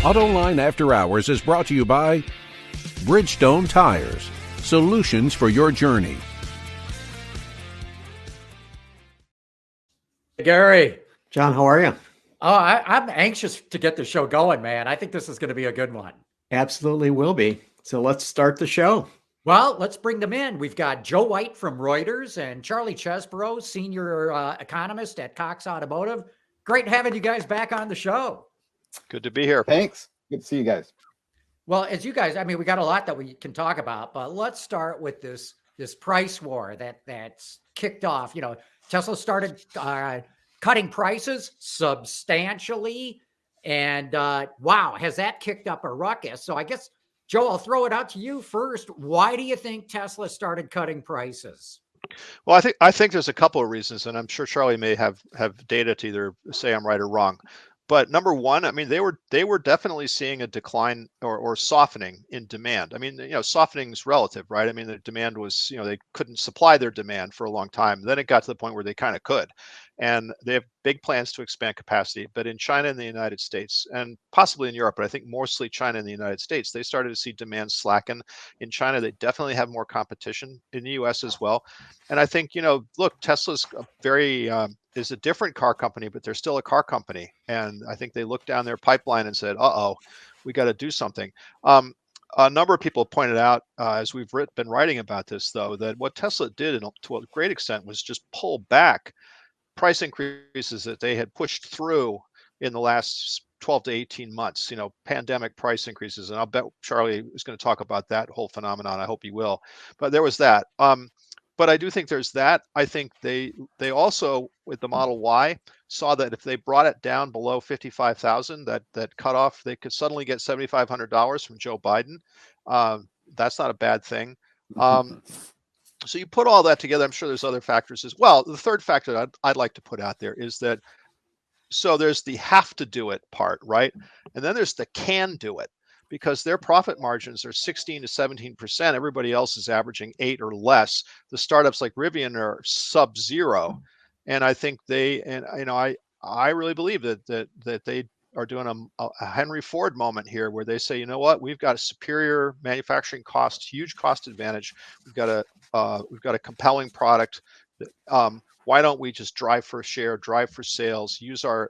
Autoline After Hours is brought to you by Bridgestone Tires, solutions for your journey. Gary. John, how are you? Oh, I'm anxious to get the show going, man. I think this is going to be a good one. Absolutely will be. So let's start the show. Well, let's bring them in. We've got Joe White from Reuters and Charlie Chesbrough, senior economist at Cox Automotive. Great having you guys back on the show. Good to be here. Thanks. Good to see you guys. Well, as you guys, I mean, we got a lot that we can talk about, but let's start with this price war that's kicked off. You know, Tesla started cutting prices substantially, and wow, has that kicked up a ruckus? So I guess, Joe, I'll throw it out to you first. Why do you think Tesla started cutting prices? Well, I think there's a couple of reasons, and I'm sure Charlie may have data to either say I'm right or wrong. But number one, I mean, they were definitely seeing a decline or softening in demand. I mean, you know, softening is relative, right? I mean, the demand was, you know, they couldn't supply their demand for a long time. Then it got to the point where they kind of could. And they have big plans to expand capacity. But in China and the United States, and possibly in Europe, but I think mostly China and the United States, they started to see demand slacken. In China, they definitely have more competition. In the US as well. And I think, you know, look, Tesla's is a different car company, but they're still a car company. And I think they looked down their pipeline and said, we got to do something. A number of people pointed out, as we've been writing about this, though, that what Tesla did to a great extent was just pull back price increases that they had pushed through in the last 12 to 18 months, you know, pandemic price increases. And I'll bet Charlie is going to talk about that whole phenomenon. I hope he will. But there was that. But I do think there's that. I think they also, with the Model Y, saw that if they brought it down below 55,000, that cutoff, they could suddenly get $7,500 from Joe Biden. That's not a bad thing. So you put all that together. I'm sure there's other factors as well. The third factor I'd like to put out there is that, so there's the have to do it part, right? And then there's the can do it, because their profit margins are 16 to 17%. Everybody else is averaging 8 or less. The startups like Rivian are sub-zero. And I think I really believe that they are doing a Henry Ford moment here, where they say, you know what, we've got a superior manufacturing cost, huge cost advantage. We've got a compelling product. Why don't we just drive for share, drive for sales, use our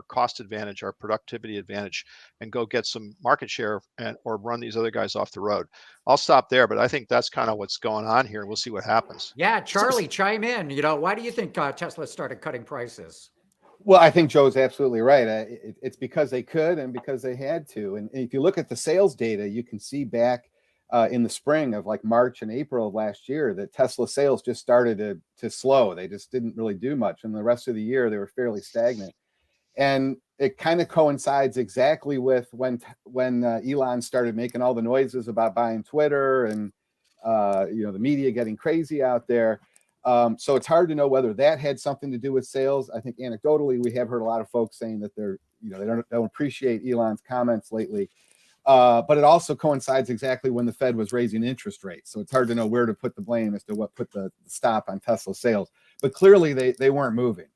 cost advantage, our productivity advantage, and go get some market share or run these other guys off the road. I'll stop there, but I think that's kind of what's going on here. We'll see what happens. Yeah, Charlie, chime in. You know, why do you think Tesla started cutting prices? Well, I think Joe's absolutely right. It's because they could and because they had to. And if you look at the sales data, you can see back in the spring of like March and April of last year that Tesla sales just started to slow. They just didn't really do much. And the rest of the year, they were fairly stagnant. And it kind of coincides exactly with when Elon started making all the noises about buying Twitter and the media getting crazy out there. So it's hard to know whether that had something to do with sales. I think anecdotally, we have heard a lot of folks saying that they don't appreciate Elon's comments lately. But it also coincides exactly when the Fed was raising interest rates. So it's hard to know where to put the blame as to what put the stop on Tesla sales. But clearly they weren't moving.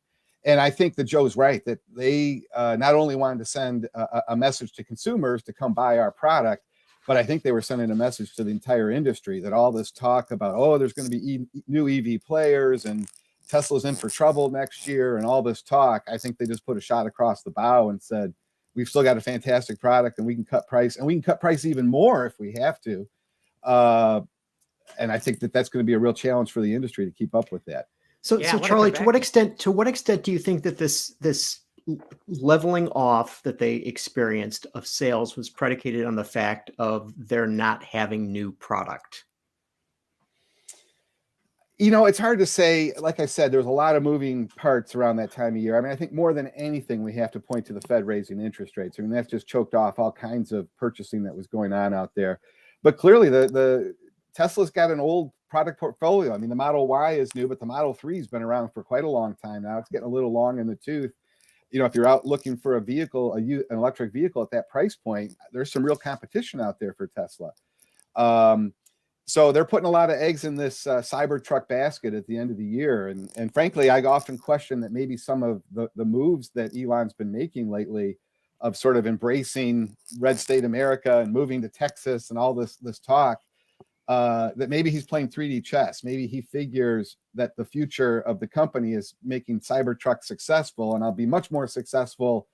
And I think that Joe's right, that they not only wanted to send a message to consumers to come buy our product, but I think they were sending a message to the entire industry that all this talk about, there's going to be new EV players and Tesla's in for trouble next year and all this talk. I think they just put a shot across the bow and said, we've still got a fantastic product and we can cut price, and we can cut price even more if we have to. And I think that that's going to be a real challenge for the industry to keep up with that. So Charlie, to what extent do you think that this leveling off that they experienced of sales was predicated on the fact of their not having new product? You know, it's hard to say. Like I said, there's a lot of moving parts around that time of year. I mean, I think more than anything, we have to point to the Fed raising interest rates. I mean, that's just choked off all kinds of purchasing that was going on out there. But clearly, the Tesla's got an old product portfolio. I mean, the Model Y is new, but the Model 3 has been around for quite a long time now. It's getting a little long in the tooth. You know, if you're out looking for a vehicle, an electric vehicle at that price point, there's some real competition out there for Tesla. So they're putting a lot of eggs in this Cybertruck basket at the end of the year. And frankly, I often question that maybe some of the moves that Elon's been making lately sort of embracing red state America and moving to Texas and all this talk, that maybe he's playing 3D chess. Maybe he figures that the future of the company is making Cybertruck successful, and I'll be much more successful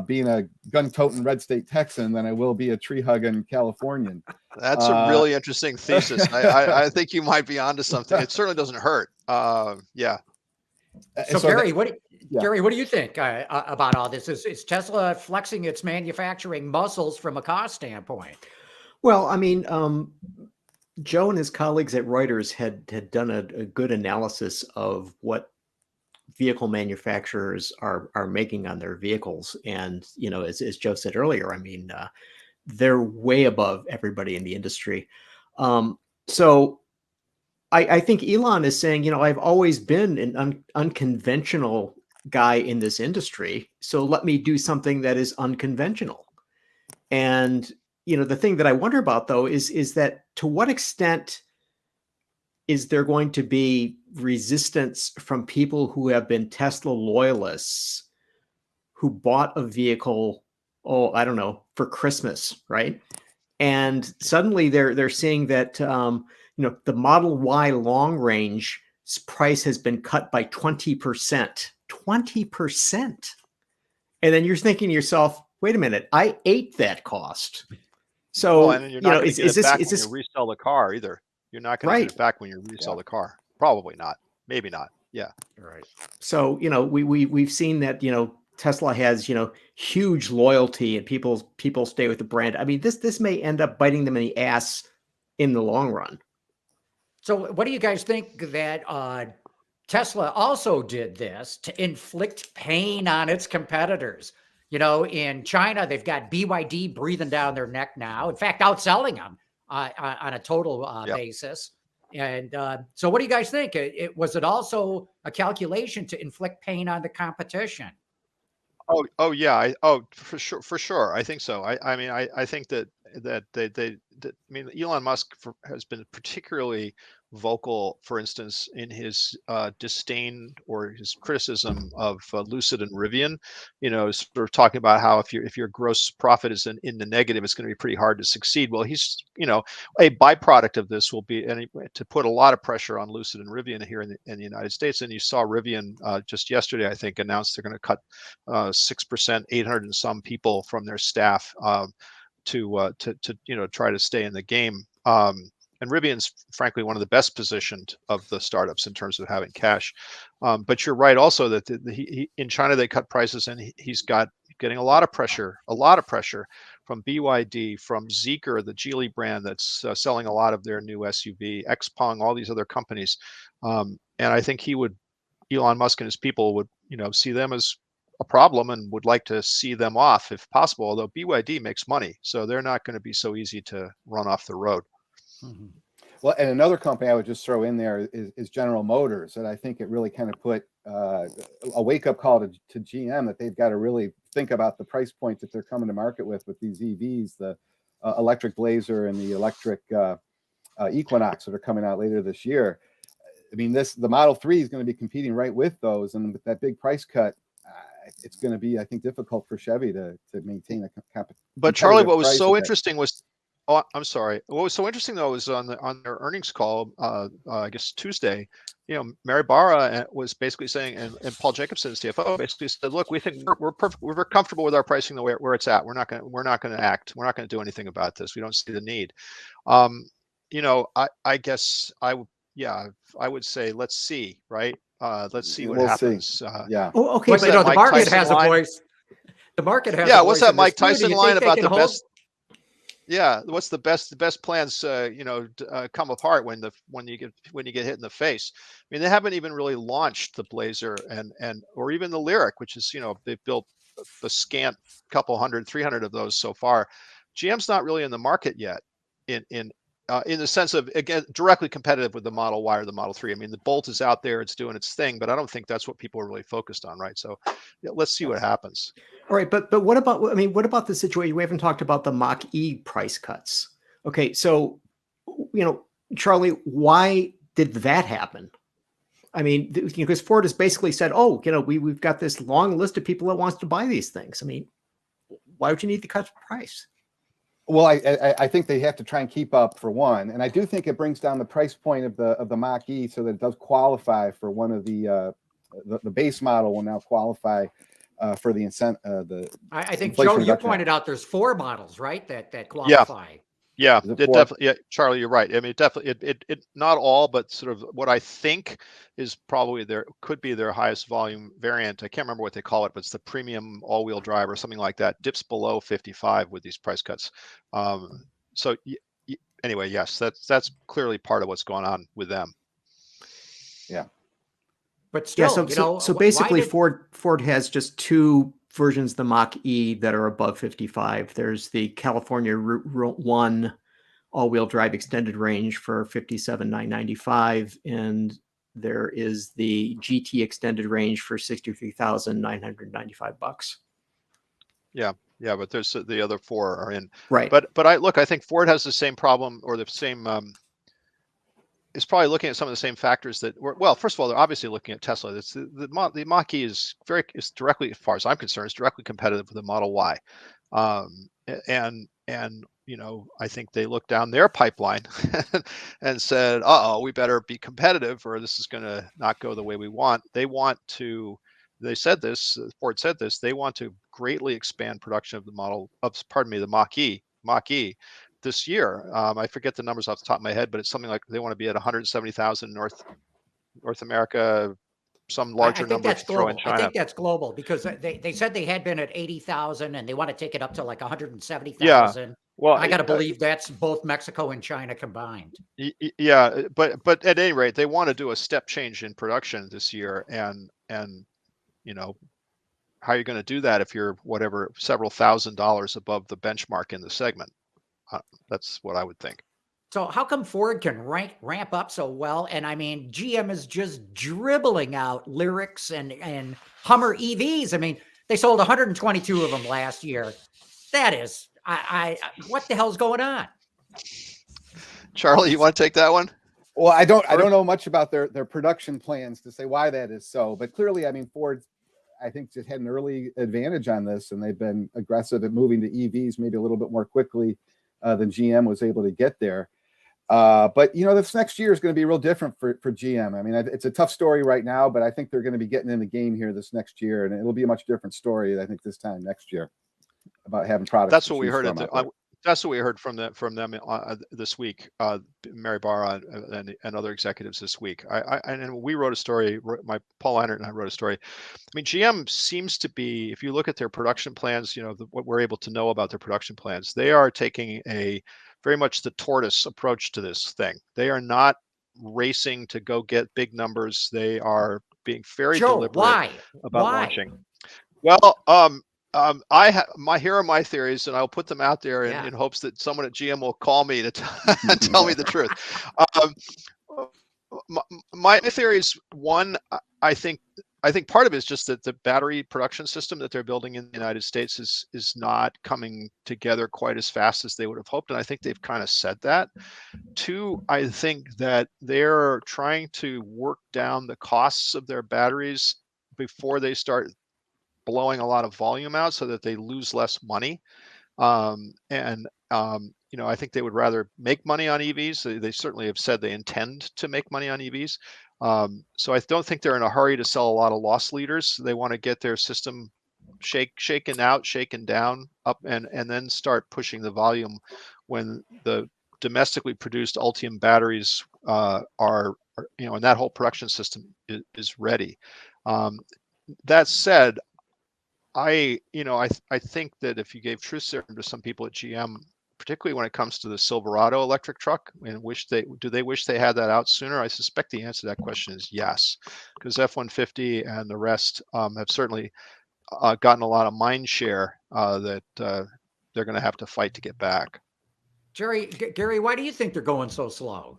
being a gun-toting red state Texan than I will be a tree-hugging Californian. That's a really interesting thesis. I think you might be onto something. It certainly doesn't hurt. Yeah. So Gary, Gary, what do you think about all this? Is Tesla flexing its manufacturing muscles from a cost standpoint? Well, I mean, Joe and his colleagues at Reuters had done a good analysis of what vehicle manufacturers are making on their vehicles. And, you know, as Joe said earlier, I mean, they're way above everybody in the industry. So I think Elon is saying, you know, I've always been an unconventional guy in this industry, so let me do something that is unconventional. And, you know, the thing that I wonder about, though, is that to what extent is there going to be resistance from people who have been Tesla loyalists who bought a vehicle, I don't know, for Christmas, right? And suddenly they're seeing that, you know, the Model Y long range price has been cut by 20%. 20%. And then you're thinking to yourself, wait a minute, I ate that cost. So, and you're not going to get it back when you resell the car either. You're not going to get it back when you resell the car. Probably not. Maybe not. Yeah. Right. So, you know, we've seen that, you know, Tesla has, you know, huge loyalty and people stay with the brand. I mean, this may end up biting them in the ass in the long run. So what do you guys think that Tesla also did this to inflict pain on its competitors? You know, in China, they've got BYD breathing down their neck now. In fact, outselling them on a total basis. And so what do you guys think? Was it also a calculation to inflict pain on the competition? Oh yeah. For sure. I think so. I mean, I think that I mean, Elon Musk has been particularly vocal, for instance, in his disdain or his criticism of Lucid and Rivian. You know, sort of talking about how if your gross profit is in the negative, it's going to be pretty hard to succeed. Well, he's, you know, a byproduct of this will be to put a lot of pressure on Lucid and Rivian here in the United States. And you saw Rivian just yesterday, I think, announced they're going to cut 6%, 800 and some people from their staff to you know, try to stay in the game. And Rivian's frankly one of the best positioned of the startups in terms of having cash. But you're right also that he in China they cut prices, and he's getting a lot of pressure from BYD, from Zeekr, the Geely brand that's selling a lot of their new SUV, XPeng, all these other companies. And I think Elon Musk and his people would, you know, see them as a problem and would like to see them off if possible, although BYD makes money, so they're not going to be so easy to run off the road. Mm-hmm. Well, and another company I would just throw in there is General Motors, and I think it really kind of put a wake-up call to GM that they've got to really think about the price point that they're coming to market with these EVs, the electric Blazer and the electric Equinox that are coming out later this year. I mean, the Model 3 is going to be competing right with those, and with that big price cut, it's going to be, I think, difficult for Chevy to maintain a competitive. But Charlie, what was so interesting was, oh, I'm sorry. What was so interesting though was on their earnings call, I guess Tuesday, you know, Mary Barra was basically saying, and Paul Jacobson, CFO, basically said, look, we think we're perfect. We're comfortable with our pricing the way where it's at. We're not going to act. We're not going to do anything about this. We don't see the need. You know, I guess I would say let's see, right? Let's see what happens. Yeah. Oh, okay. But you know, the market has a voice. The market has. Yeah. What's that Mike Tyson line about the best? Yeah. What's the best plans? You know, come apart when you get hit in the face. I mean, they haven't even really launched the Blazer or even the Lyriq, which is, you know, they've built a scant couple 300 of those so far. GM's not really in the market yet in the sense of, again, directly competitive with the Model Y or the Model 3. I mean, the Bolt is out there, it's doing its thing, but I don't think that's what people are really focused on, right? So let's see what happens. All right, but what about the situation? We haven't talked about the Mach-E price cuts. Okay, so, you know, Charlie, why did that happen? I mean, because Ford has basically said, oh, you know, we've got this long list of people that wants to buy these things. I mean, why would you need to cut price? Well, I think they have to try and keep up, for one, and I do think it brings down the price point of the Mach-E so that it does qualify for one of the base model will now qualify for the incentive. I think, Inflation Joe, you Reduction pointed Act. out there's 4 models, right, that Yeah. qualify. Yeah, Is it it four? definitely. Yeah, Charlie, you're right. I mean, it definitely. It not all, but sort of what I think is probably could be their highest volume variant. I can't remember what they call it, but it's the premium all-wheel drive or something like that. Dips below 55 with these price cuts. So anyway, yes, that's clearly part of what's going on with them. Yeah. But still, so basically, Ford has just 2 versions of the Mach-E that are above 55. There's the California Route 1 all-wheel drive extended range for $57,995, and there is the GT extended range for $63,995. Yeah, but there's the other 4 are in. Right. But I think Ford has the same problem, or the same. Is probably looking at some of the same factors that were, well, first of all, they're obviously looking at Tesla. It's the Mach-E is directly, as far as I'm concerned, is directly competitive with the Model Y. And I think they looked down their pipeline and said, we better be competitive or this is going to not go the way we want. Ford said this, they want to greatly expand production of the Mach-E this year. I forget the numbers off the top of my head, but it's something like they want to be at 170,000 North America, some larger number to throw in China. I think that's global because they said they had been at 80,000 and they want to take it up to like 170,000. Yeah. Well, I got to believe that's both Mexico and China combined. Yeah, but at any rate, they want to do a step change in production this year, and how are you going to do that if you're several $1,000s above the benchmark in the segment? That's what I would think. So how come Ford can ramp up so well? And I mean, GM is just dribbling out Lyrics and Hummer EVs. I mean, they sold 122 of them last year. That is, what the hell's going on? Charlie, you want to take that one? Well, I don't know much about their production plans to say why that is so, but clearly, I mean, Ford, I think, just had an early advantage on this, and they've been aggressive at moving to EVs maybe a little bit more quickly than GM was able to get there. But this next year is going to be real different for GM. I mean, it's a tough story right now, but I think they're going to be getting in the game here this next year, and it'll be a much different story, I think, this time next year about having products. That's what we heard. That's what we heard from them this week. Mary Barra and other executives this week. And we wrote a story. Paul Einert and I wrote a story. I mean, GM seems to be, if you look at their production plans, what we're able to know about their production plans, they are taking very much the tortoise approach to this thing. They are not racing to go get big numbers. They are being very deliberate about launching. Well, here are my theories, and I'll put them out there in hopes that someone at GM will call me to tell me the truth. My theory is, one, I think part of it is just that the battery production system that they're building in the United States is not coming together quite as fast as they would have hoped, and I think they've kind of said that. Two, I think that they're trying to work down the costs of their batteries before they start blowing a lot of volume out so that they lose less money. I think they would rather make money on EVs. They certainly have said they intend to make money on EVs. So I don't think they're in a hurry to sell a lot of loss leaders. They want to get their system shaken down, up, and then start pushing the volume when the domestically produced Ultium batteries are and that whole production system is ready. That said, I think that if you gave truth serum to some people at GM, particularly when it comes to the Silverado electric truck, and do they wish they had that out sooner? I suspect the answer to that question is yes, because F-150 and the rest have certainly gotten a lot of mind share that they're going to have to fight to get back. Gary, why do you think they're going so slow?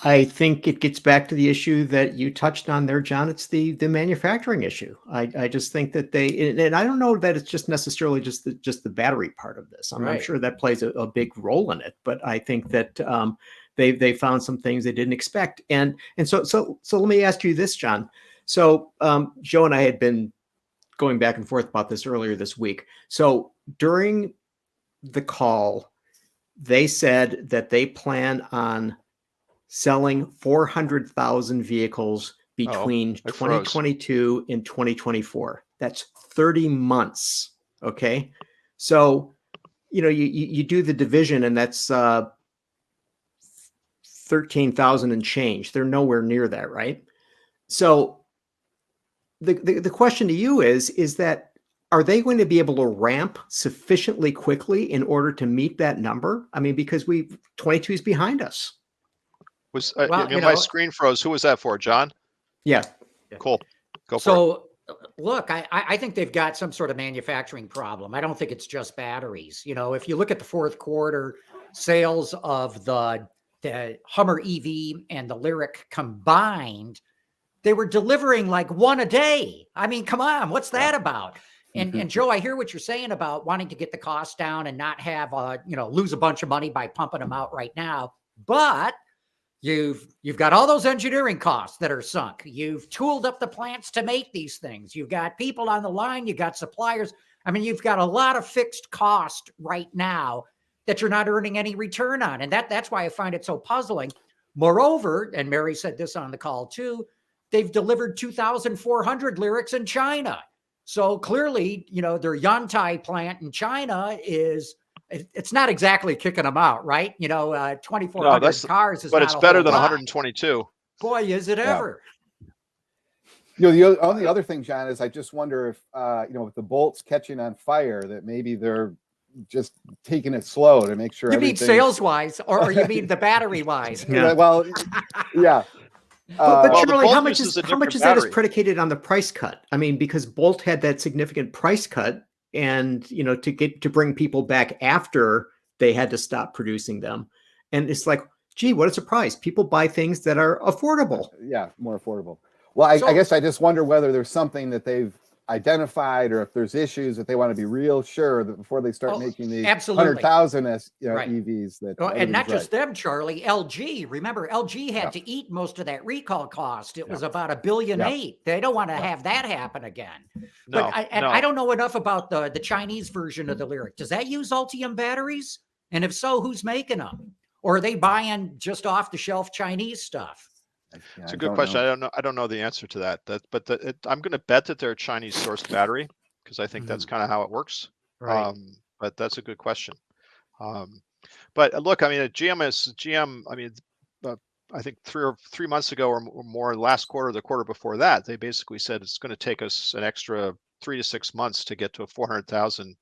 I think it gets back to the issue that you touched on there, John. It's the manufacturing issue. I just think that and I don't know that it's just necessarily just the battery part of this. I'm sure that plays a big role in it, but I think that they found some things they didn't expect. And so let me ask you this, John. So Joe and I had been going back and forth about this earlier this week. So during the call, they said that they plan on selling 400,000 vehicles between I froze. 2022 and 2024. That's 30 months. Okay. So, you do the division, and that's 13,000 and change. They're nowhere near that, right? So the question to you is that, are they going to be able to ramp sufficiently quickly in order to meet that number? I mean, because 22 is behind us. My screen froze. Who was that for, John? Yeah. Cool. Go for it. So look, I think they've got some sort of manufacturing problem. I don't think it's just batteries. If you look at the fourth quarter sales of the Hummer EV and the Lyriq combined, they were delivering like one a day. I mean, come on, what's that about? And Joe, I hear what you're saying about wanting to get the cost down and not have lose a bunch of money by pumping them out right now. But you've got all those engineering costs that are sunk. You've tooled up the plants to make these things. You've got people on the line. You got suppliers. I mean, you've got a lot of fixed cost right now that you're not earning any return on. And that's why I find it so puzzling. Moreover, and Mary said this on the call too, they've delivered 2,400 Lyriqs in China. So clearly, their Yantai plant in China it's not exactly kicking them out, right? 2,400 cars is but not it's a better whole than lot. 122. Boy, is it ever. The only other thing, John, is I just wonder if, with the bolts catching on fire, that maybe they're just taking it slow to make sure. You mean sales-wise, or you mean the battery-wise? Yeah. Well, yeah. But Well, Charlie, the how Bolt much uses is a how much different is that battery. predicated on the price cut? I mean, because Bolt had that significant price cut, and to bring people back after they had to stop producing them, and it's like, gee, what a surprise! People buy things that are affordable. Yeah, more affordable. Well, I guess I just wonder whether there's something that they've identified, or if there's issues that they want to be real sure that before they start making the 100,000 EVs that. And not just them, Charlie. LG. Remember, LG had to eat most of that recall cost. It was about $1.8 billion. They don't want to have that happen again. No, but I don't know enough about the Chinese version of the Lyriq. Does that use Ultium batteries? And if so, who's making them? Or are they buying just off the shelf Chinese stuff? It's a good question. I don't know the answer to that. I'm going to bet that they're a Chinese sourced battery, because I think that's kind of how it works. Right. But that's a good question. But look, I mean, GM. I mean, I think 3 months ago or more, last quarter, the quarter before that, they basically said it's going to take us an extra 3 to 6 months to get to a 400,000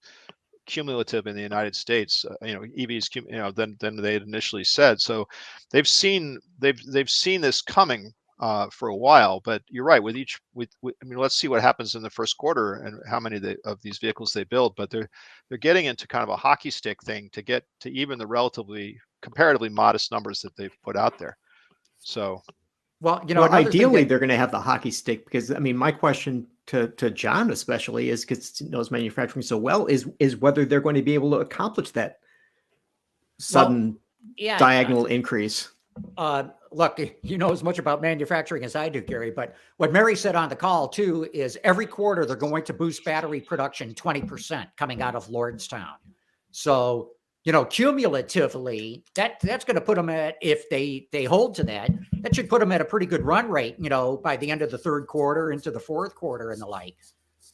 cumulative in the United States, EVs, than they had initially said. So they've seen this coming for a while. But you're right. Let's see what happens in the first quarter and how many of these vehicles they build. But they're getting into kind of a hockey stick thing to get to even the comparatively modest numbers that they've put out there. So. Well, ideally, they're going to have the hockey stick, because, I mean, my question to John especially is, because he knows manufacturing so well, is whether they're going to be able to accomplish that sudden diagonal increase. Look, you know as much about manufacturing as I do, Gary, but what Mary said on the call too is every quarter they're going to boost battery production 20% coming out of Lordstown. So, cumulatively, that's going to put them at, if they hold to that should put them at a pretty good run rate, by the end of the third quarter into the fourth quarter and the like.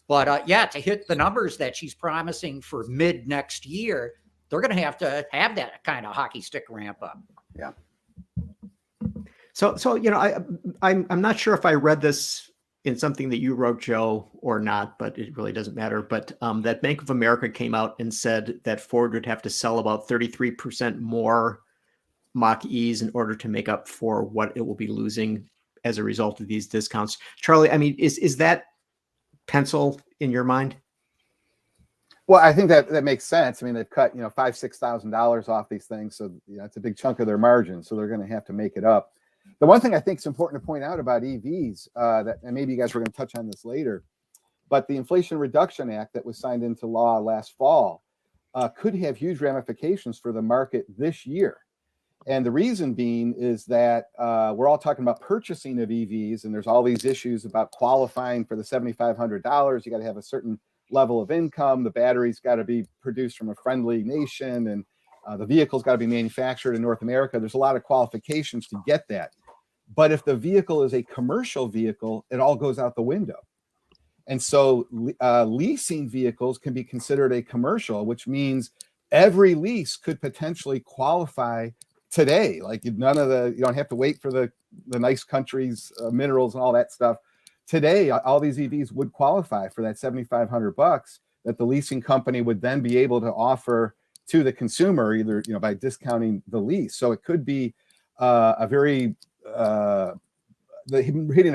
But to hit the numbers that she's promising for mid next year, they're going to have that kind of hockey stick ramp up. Yeah. So I'm not sure if I read this in something that you wrote, Joe, or not, but it really doesn't matter. But that Bank of America came out and said that Ford would have to sell about 33% more Mach-E's in order to make up for what it will be losing as a result of these discounts. Charlie, I mean, is that pencil in your mind? Well, I think that makes sense. I mean, they've cut, $5,000-$6,000 off these things. So, it's a big chunk of their margin. So they're going to have to make it up. The one thing I think is important to point out about EVs, and maybe you guys were going to touch on this later, but the Inflation Reduction Act that was signed into law last fall could have huge ramifications for the market this year. And the reason being is that we're all talking about purchasing of EVs, and there's all these issues about qualifying for the $7,500. You got to have a certain level of income. The battery's got to be produced from a friendly nation, and the vehicle's got to be manufactured in North America. There's a lot of qualifications to get that. But if the vehicle is a commercial vehicle, it all goes out the window. And so leasing vehicles can be considered a commercial, which means every lease could potentially qualify today. Like you don't have to wait for the nice countries, minerals and all that stuff. Today, all these EVs would qualify for that $7,500 that the leasing company would then be able to offer to the consumer, either by discounting the lease. So it could be hitting a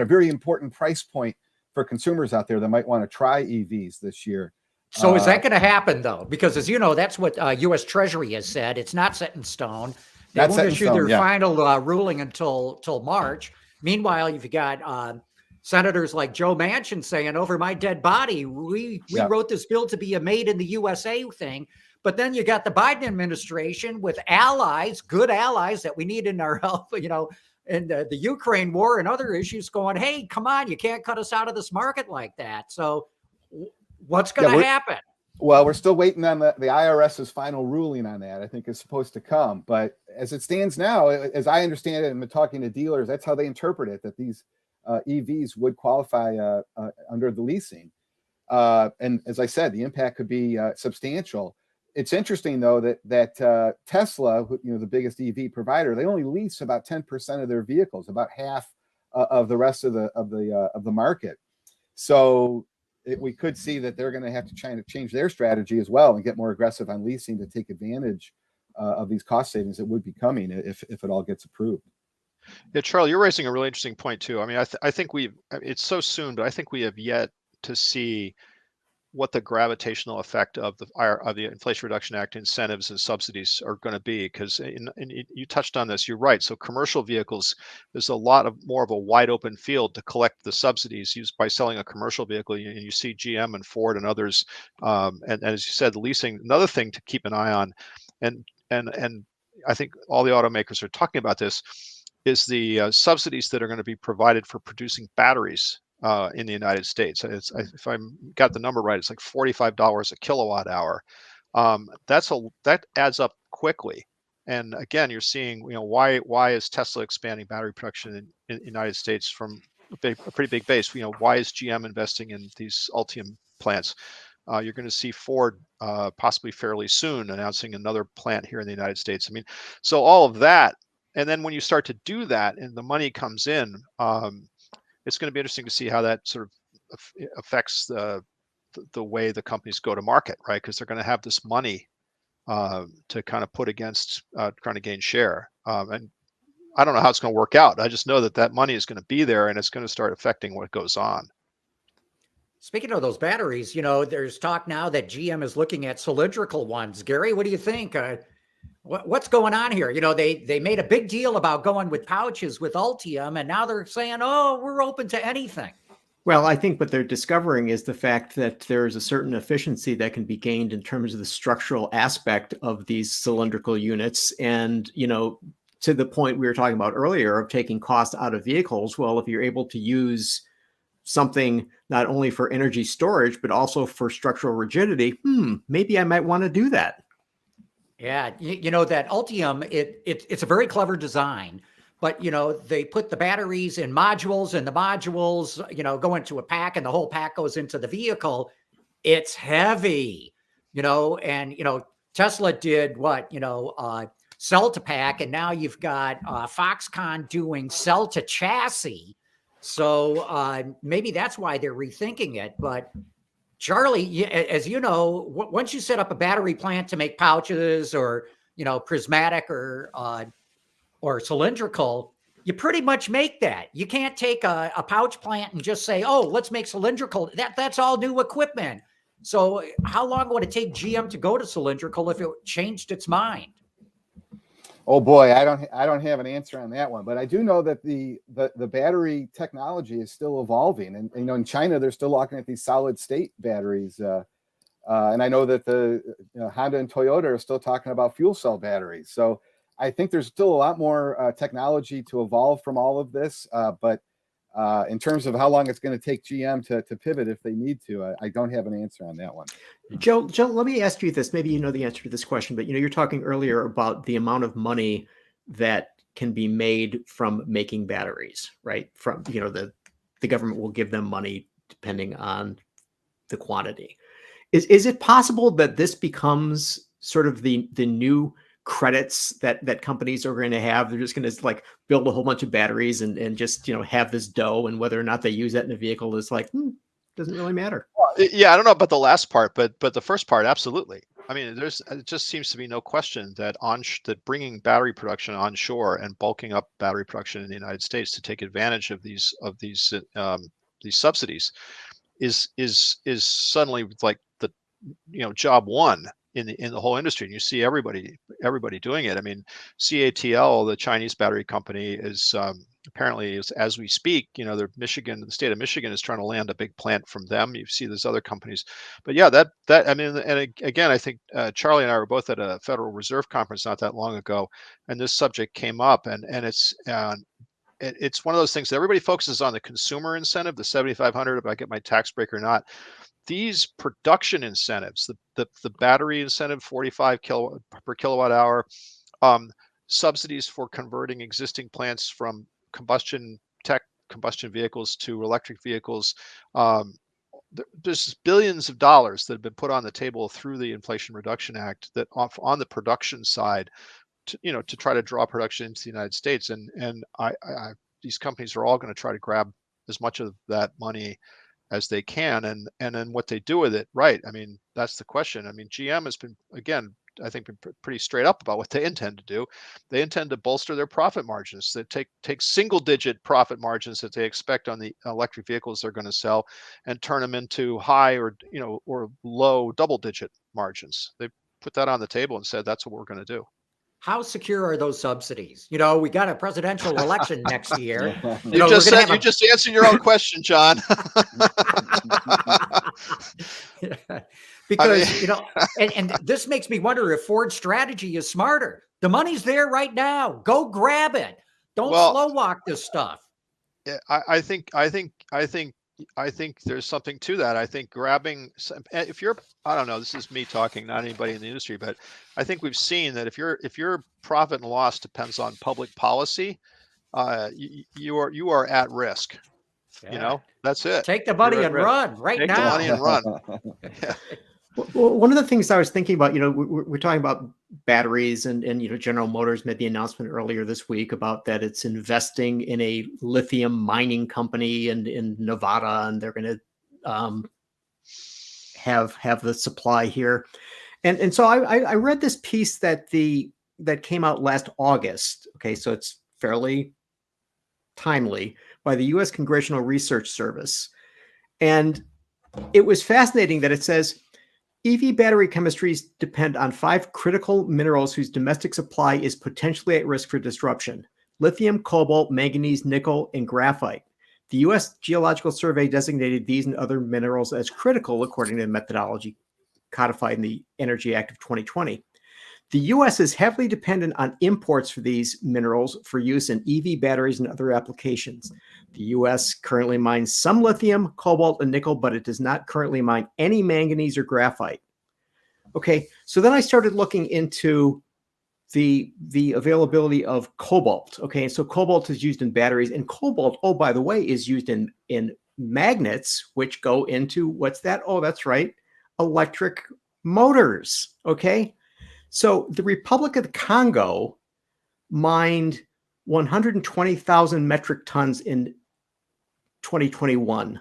very important price point for consumers out there that might want to try EVs this year. So is that going to happen though? Because as you know, that's what U.S. Treasury has said. It's not set in stone. They won't issue their final ruling until March. Meanwhile, you've got senators like Joe Manchin saying, "Over my dead body, we wrote this bill to be a made in the USA thing." But then you got the Biden administration with allies, good allies that we need in our help, and the Ukraine war and other issues going, "Hey, come on, you can't cut us out of this market like that." So what's going to happen? Well, we're still waiting on the IRS's final ruling on that. I think is supposed to come. But as it stands now, as I understand it, and talking to dealers, that's how they interpret it, that these EVs would qualify under the leasing. And as I said, the impact could be substantial. It's interesting, though, that Tesla, the biggest EV provider, they only lease about 10% of their vehicles, about half of the rest of the market. So we could see that they're going to have to try to change their strategy as well and get more aggressive on leasing to take advantage of these cost savings that would be coming if it all gets approved. Yeah, Charlie, you're raising a really interesting point too. I mean, I think it's so soon, but I think we have yet to see what the gravitational effect of the Inflation Reduction Act incentives and subsidies are going to be, because you touched on this. You're right. So commercial vehicles, there's a lot more of a wide open field to collect the subsidies used by selling a commercial vehicle. And you see GM and Ford and others, and as you said, leasing. Another thing to keep an eye on, and I think all the automakers are talking about this, is the subsidies that are going to be provided for producing batteries in the United States. If I got the number right, it's like $45 a kilowatt hour. That adds up quickly. And again, you're seeing, why is Tesla expanding battery production in the United States from a pretty big base? Why is GM investing in these Ultium plants? You're going to see Ford possibly fairly soon announcing another plant here in the United States. I mean, so all of that. And then when you start to do that and the money comes in, it's going to be interesting to see how that sort of affects the way the companies go to market, right? Because they're going to have this money to kind of put against trying to gain share. And I don't know how it's going to work out. I just know that money is going to be there and it's going to start affecting what goes on. Speaking of those batteries, there's talk now that GM is looking at cylindrical ones. Gary, what do you think? What's going on here? They made a big deal about going with pouches with Ultium, and now they're saying, "Oh, we're open to anything." Well, I think what they're discovering is the fact that there is a certain efficiency that can be gained in terms of the structural aspect of these cylindrical units. And, to the point we were talking about earlier of taking cost out of vehicles, well, if you're able to use something not only for energy storage, but also for structural rigidity, maybe I might want to do that. Yeah, that Ultium, it's a very clever design, but they put the batteries in modules, and the modules, go into a pack, and the whole pack goes into the vehicle. It's heavy, and Tesla did what, cell to pack, and now you've got Foxconn doing cell to chassis. So maybe that's why they're rethinking it, but Charlie, as you know, once you set up a battery plant to make pouches or, prismatic or cylindrical, you pretty much make that. You can't take a pouch plant and just say, "Oh, let's make cylindrical." That's all new equipment. So how long would it take GM to go to cylindrical if it changed its mind? Oh boy, I don't have an answer on that one, but I do know that the battery technology is still evolving, and in China they're still looking at these solid state batteries, and I know that the Honda and Toyota are still talking about fuel cell batteries. So I think there's still a lot more technology to evolve from all of this, but in terms of how long it's going to take GM to pivot if they need to, I don't have an answer on that one. Joe, let me ask you this. Maybe you know the answer to this question, but you're talking earlier about the amount of money that can be made from making batteries, right? From the government will give them money depending on the quantity. Is it possible that this becomes sort of the new credits that companies are going to have? They're just going to like build a whole bunch of batteries and just have this dough, and whether or not they use that in a vehicle is like doesn't really matter. Yeah, I don't know about the last part, but the first part, absolutely. I mean, it just seems to be no question that that bringing battery production onshore and bulking up battery production in the United States to take advantage of these subsidies is suddenly like the job one in the whole industry, and you see everybody doing it. I mean, CATL, the Chinese battery company, is apparently, as we speak, the state of Michigan is trying to land a big plant from them. You see there's other companies, but yeah, that I mean, and again, I think Charlie and I were both at a Federal Reserve conference not that long ago, and this subject came up, and it's one of those things that everybody focuses on the consumer incentive, the 7,500, if I get my tax break or not. These production incentives, the battery incentive, 45 per kilowatt hour, subsidies for converting existing plants from combustion vehicles to electric vehicles. There's billions of dollars that have been put on the table through the Inflation Reduction Act that on the production side to try to draw production into the United States. And these companies are all going to try to grab as much of that money as they can, and then what they do with it, right? I mean, that's the question. I mean, GM has been, again, I think, been pretty straight up about what they intend to do. They intend to bolster their profit margins. They take single-digit profit margins that they expect on the electric vehicles they're going to sell, and turn them into high or low double-digit margins. They put that on the table and said that's what we're going to do. How secure are those subsidies? We got a presidential election next year. You just answered your own question, John. Because, and this makes me wonder if Ford's strategy is smarter. The money's there right now. Go grab it. Don't slow walk this stuff. Yeah, I think there's something to that. I think grabbing, I don't know, this is me talking, not anybody in the industry, but I think we've seen that if your profit and loss depends on public policy, you are at risk. Yeah. That's it. Take the money and run right now. Take the money and run. Yeah. Well, one of the things I was thinking about, we're talking about batteries and General Motors made the announcement earlier this week about that it's investing in a lithium mining company in Nevada, and they're going to have the supply here. And so I read this piece that came out last August. Okay, so it's fairly timely, by the U.S. Congressional Research Service. And it was fascinating that it says, EV battery chemistries depend on 5 critical minerals whose domestic supply is potentially at risk for disruption: lithium, cobalt, manganese, nickel, and graphite. The U.S. Geological Survey designated these and other minerals as critical according to the methodology codified in the Energy Act of 2020. The U.S. is heavily dependent on imports for these minerals for use in EV batteries and other applications. The U.S. currently mines some lithium, cobalt, and nickel, but it does not currently mine any manganese or graphite. Okay, so then I started looking into the availability of cobalt. Okay, and so cobalt is used in batteries, and cobalt, oh, by the way, is used in magnets, which go into, what's that? Oh, that's right, electric motors. Okay. So the Republic of the Congo mined 120,000 metric tons in 2021.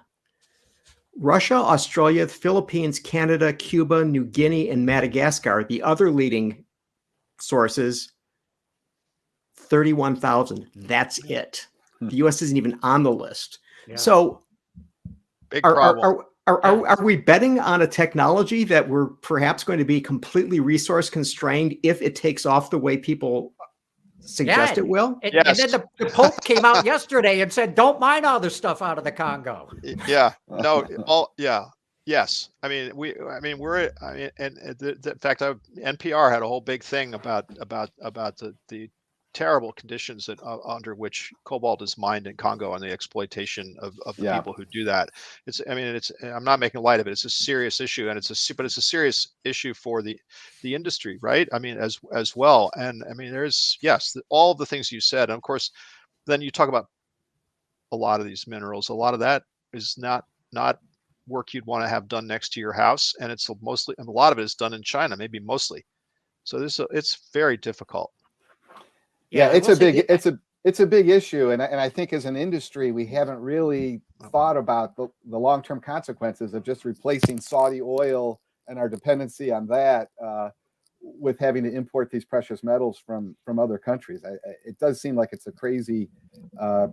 Russia, Australia, the Philippines, Canada, Cuba, New Guinea, and Madagascar, the other leading sources, 31,000. That's it. The U.S. isn't even on the list. Yeah. So big problem. Are we betting on a technology that we're perhaps going to be completely resource constrained if it takes off the way people suggest it will? And then the Pope came out yesterday and said, don't mine all this stuff out of the Congo. Yeah. No. Yes, I mean we're and in fact, NPR had a whole big thing about the terrible conditions that under which cobalt is mined in Congo and the exploitation of the Yeah. people who do that. I'm not making light of it. It's a serious issue, and but it's a serious issue for the industry, right? I mean, as well. And I mean, there's all of the things you said, and of course, then you talk about a lot of these minerals. A lot of that is not work you'd want to have done next to your house, and it's mostly, and a lot of it is done in China, maybe mostly. So it's very difficult. Yeah, it's a big issue, and I think as an industry we haven't really thought about the long-term consequences of just replacing Saudi oil and our dependency on that with having to import these precious metals from other countries. It does seem like it's a crazy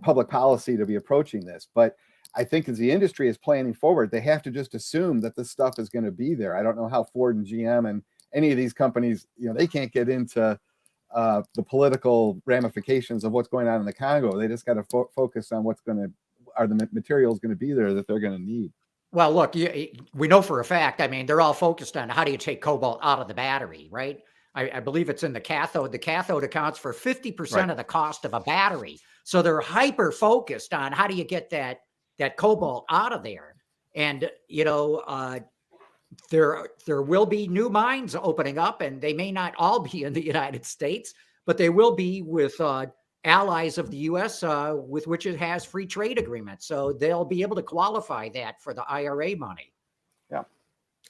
public policy to be approaching this, but I think as the industry is planning forward, they have to just assume that this stuff is going to be there. I don't know how Ford and GM and any of these companies, they can't get into the political ramifications of what's going on in the Congo. They just got to focus on are the materials going to be there that they're going to need. Well, look, we know for a fact, I mean, they're all focused on how do you take cobalt out of the battery, right? I believe it's in the cathode. The cathode accounts for 50% of the cost of a battery. So they're hyper focused on how do you get that cobalt out of there. And, there will be new mines opening up, and they may not all be in the United States, but they will be with allies of the U.S. With which it has free trade agreements. So they'll be able to qualify that for the IRA money. Yeah.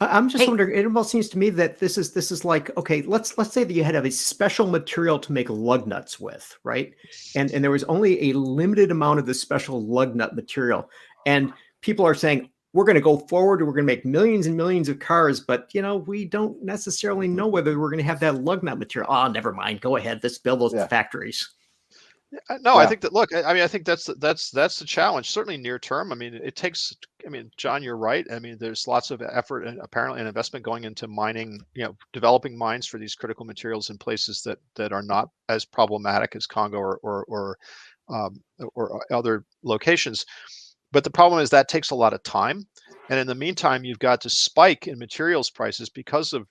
I'm just wondering, it almost seems to me that this is like, okay, let's say that you had a special material to make lug nuts with, right? And there was only a limited amount of this special lug nut material. And people are saying, we're going to go forward and we're going to make millions and millions of cars, but we don't necessarily know whether we're going to have that lug nut material. Oh, never mind. Go ahead. Let's build those factories. No, I think that, look, I think that's the challenge, certainly near term. I mean, it takes, John, you're right. I mean, there's lots of effort and apparently an investment going into mining, developing mines for these critical materials in places that are not as problematic as Congo or other locations. But the problem is that takes a lot of time. And in the meantime, you've got to spike in materials prices because of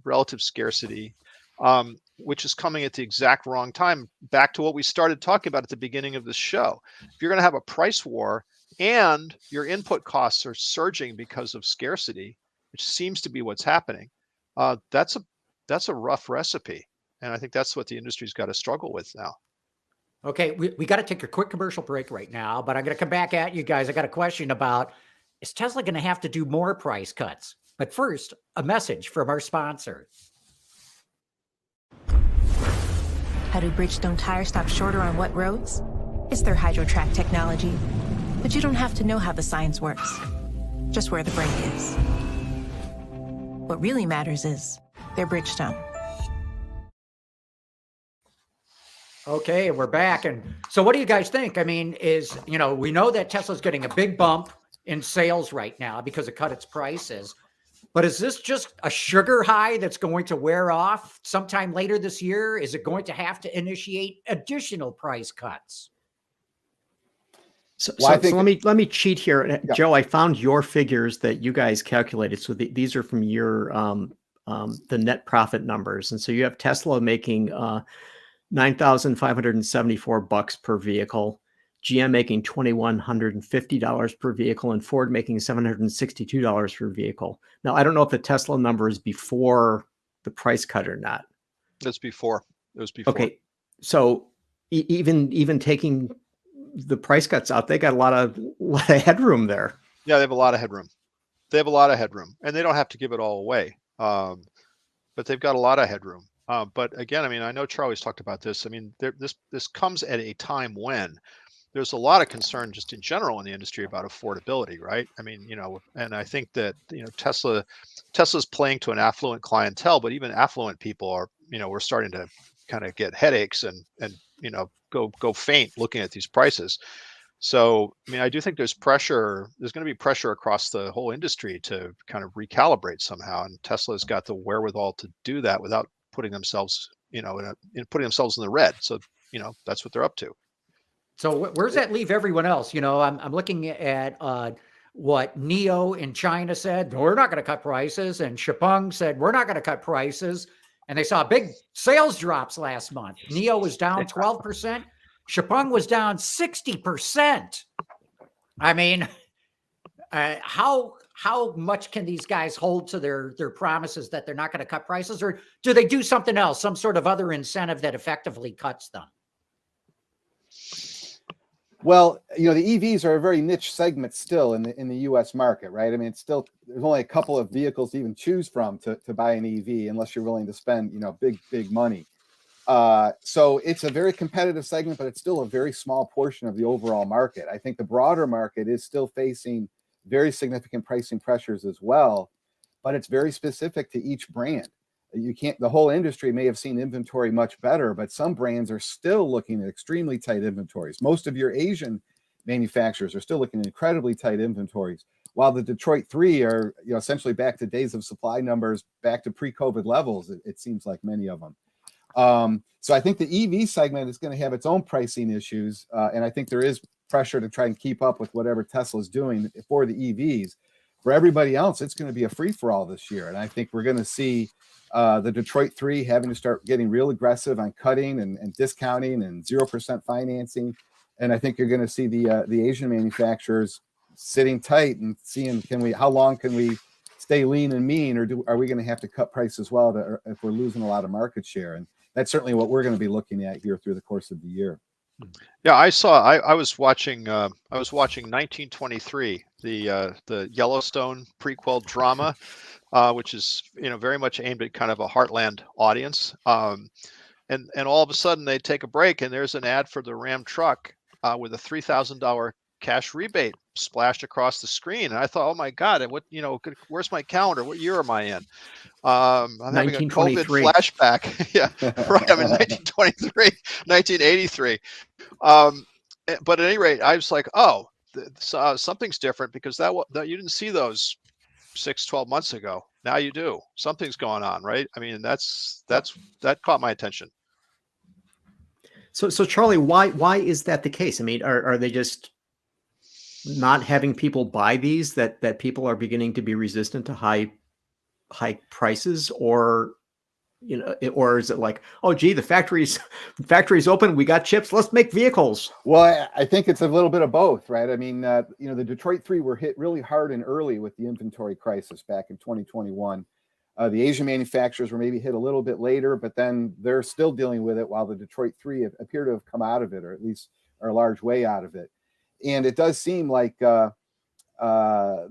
relative scarcity, which is coming at the exact wrong time. Back to what we started talking about at the beginning of the show. If you're going to have a price war and your input costs are surging because of scarcity, which seems to be what's happening, that's a rough recipe. And I think that's what the industry's got to struggle with now. Okay, we got to take a quick commercial break right now, but I'm going to come back at you guys. I got a question about, is Tesla going to have to do more price cuts? But first, a message from our sponsor. How do Bridgestone tires stop shorter on wet roads? It's their HydroTrack technology. But you don't have to know how the science works, just where the brake is. What really matters is their Bridgestone. Okay, we're back. And so what do you guys think? I mean, we know that Tesla's getting a big bump in sales right now because it cut its prices. But is this just a sugar high that's going to wear off sometime later this year? Is it going to have to initiate additional price cuts? So let me cheat here. Yeah. Joe, I found your figures that you guys calculated. So these are from your the net profit numbers. And so you have Tesla making $9,574 per vehicle, GM making $2,150 per vehicle, and Ford making $762 per vehicle. Now, I don't know if the Tesla number is before the price cut or not. It's before. It was before. Okay, so even taking the price cuts out, they got a lot of headroom there. Yeah, they have a lot of headroom. And they don't have to give it all away, but they've got a lot of headroom. But again, I know Charlie's talked about this. This comes at a time when there's a lot of concern just in general in the industry about affordability, right? And I think that, Tesla's playing to an affluent clientele, but even affluent people are, we're starting to kind of get headaches and go faint looking at these prices. So, I do think there's going to be pressure across the whole industry to kind of recalibrate somehow. And Tesla's got the wherewithal to do that without putting themselves, putting themselves in the red. So, that's what they're up to. So where's that leave everyone else? I'm looking at what NIO in China said, we're not going to cut prices, and Xpeng said, we're not going to cut prices. And they saw big sales drops last month. NIO was down 12%. Xpeng was down 60%. I mean, how much can these guys hold to their promises that they're not going to cut prices, or do they do something else, some sort of other incentive that effectively cuts them? Well, the EVs are a very niche segment still in the U.S. market, right? I mean, it's still, there's only a couple of vehicles to even choose from to buy an EV, unless you're willing to spend, big money. So it's a very competitive segment, but it's still a very small portion of the overall market. I think the broader market is still facing very significant pricing pressures as well, but it's very specific to each brand. The whole industry may have seen inventory much better, but some brands are still looking at extremely tight inventories. Most of your Asian manufacturers are still looking at incredibly tight inventories, while the Detroit 3 are, essentially back to days of supply numbers, back to pre-COVID levels. It seems like many of them. So I think the EV segment is going to have its own pricing issues. And I think there is pressure to try and keep up with whatever Tesla's doing for the EVs. For everybody else, it's going to be a free-for-all this year. And I think we're going to see the Detroit 3 having to start getting real aggressive on cutting and discounting and 0% financing. And I think you're going to see the Asian manufacturers sitting tight and seeing, how long can we stay lean and mean, or are we going to have to cut price as well if we're losing a lot of market share? And that's certainly what we're going to be looking at here through the course of the year. Yeah, I was watching 1923, the Yellowstone prequel drama, which is very much aimed at kind of a heartland audience. And all of a sudden they take a break and there's an ad for the Ram truck with a $3,000 cash rebate splashed across the screen. And I thought, oh my God, where's my calendar? What year am I in? I'm having a COVID flashback. Yeah, right. I'm in 1923, 1983. But at any rate, I was like, oh, something's different, because that you didn't see those 12 months ago. Now you do. Something's going on, right? I mean, that caught my attention. So Charlie, why is that the case? I mean, are they just not having people buy these, that people are beginning to be resistant to high prices, or or is it like, oh gee, the factory's open, we got chips, let's make vehicles? Well, I think it's a little bit of both, right? I mean, the Detroit 3 were hit really hard and early with the inventory crisis back in 2021. The Asian manufacturers were maybe hit a little bit later, but then they're still dealing with it, while the Detroit 3 appear to have come out of it, or at least are a large way out of it. And it does seem like the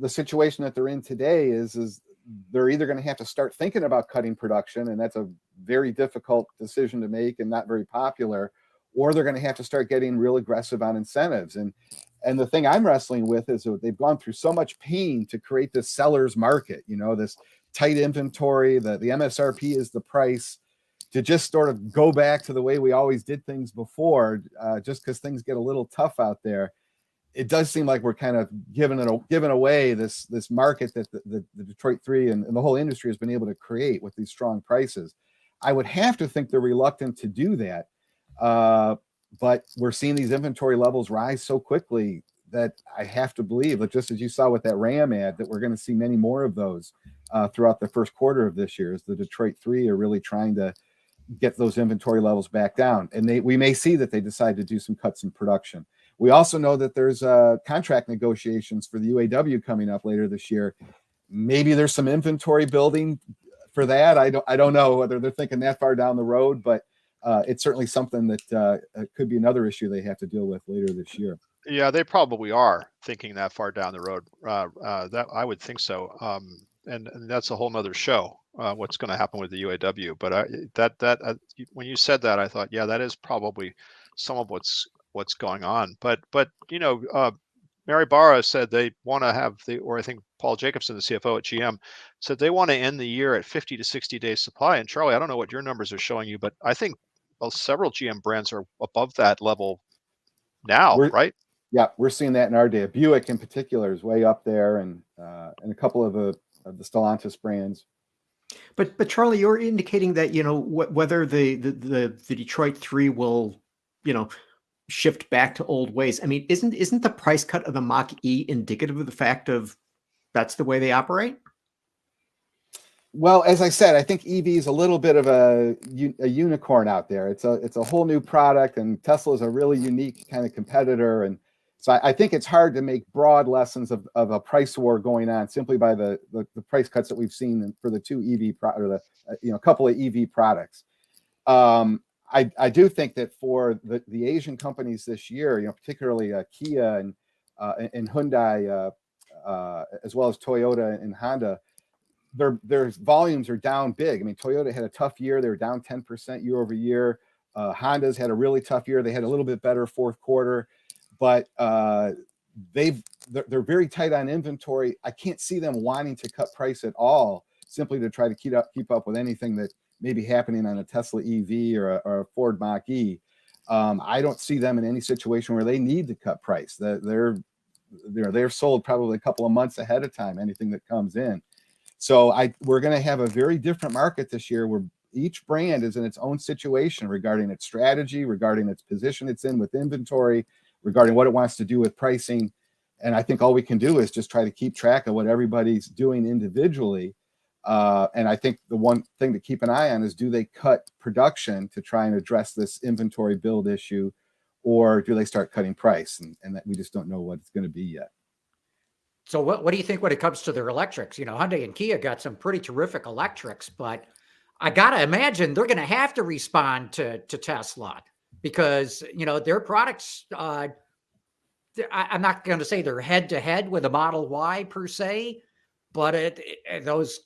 situation that they're in today is they're either going to have to start thinking about cutting production, and that's a very difficult decision to make and not very popular, or they're going to have to start getting real aggressive on incentives. And the thing I'm wrestling with is that they've gone through so much pain to create this seller's market, this tight inventory, the MSRP is the price, to just sort of go back to the way we always did things before, just because things get a little tough out there. It does seem like we're kind of giving away this market that the Detroit 3 and the whole industry has been able to create with these strong prices. I would have to think they're reluctant to do that, but we're seeing these inventory levels rise so quickly that I have to believe that, just as you saw with that Ram ad, that we're going to see many more of those throughout the first quarter of this year, as the Detroit 3 are really trying to get those inventory levels back down. And we may see that they decide to do some cuts in production. We also know that there's contract negotiations for the UAW coming up later this year. Maybe there's some inventory building for that. I don't know whether they're thinking that far down the road, but it's certainly something that could be another issue they have to deal with later this year. Yeah, they probably are thinking that far down the road. That I would think so. And that's a whole nother show, what's going to happen with the UAW. But when you said that, I thought, yeah, that is probably some of what's going on. But Mary Barra said they want to have or I think Paul Jacobson, the CFO at GM, said they want to end the year at 50 to 60 days supply. And Charlie, I don't know what your numbers are showing you, but I think several GM brands are above that level now, right? Yeah, we're seeing that in our data. Buick in particular is way up there, and a couple of the Stellantis brands. But Charlie, you're indicating that whether the Detroit 3 will shift back to old ways. I mean, isn't the price cut of the Mach-E indicative of the fact of that's the way they operate? Well, as I said, I think EV is a little bit of a unicorn out there. It's a whole new product, and Tesla is a really unique kind of competitor. And so I think it's hard to make broad lessons of a price war going on simply by the price cuts that we've seen for the two a couple of EV products. I do think that for the Asian companies this year, particularly Kia and Hyundai, as well as Toyota and Honda, their volumes are down big. I mean, Toyota had a tough year; they were down 10% year over year. Honda's had a really tough year; they had a little bit better fourth quarter, but they're very tight on inventory. I can't see them wanting to cut price at all, simply to try to keep up with anything that may be happening on a Tesla EV or a Ford Mach-E. I don't see them in any situation where they need to cut price. They're sold probably a couple of months ahead of time, anything that comes in. So we're going to have a very different market this year where each brand is in its own situation regarding its strategy, regarding its position it's in with inventory, regarding what it wants to do with pricing. And I think all we can do is just try to keep track of what everybody's doing individually. And I think the one thing to keep an eye on is, do they cut production to try and address this inventory build issue, or do they start cutting price? And that we just don't know what it's going to be yet. So what do you think when it comes to their electrics? Hyundai and Kia got some pretty terrific electrics, but I got to imagine they're going to have to respond to Tesla because, their products, I'm not going to say they're head to head with a Model Y per se, but those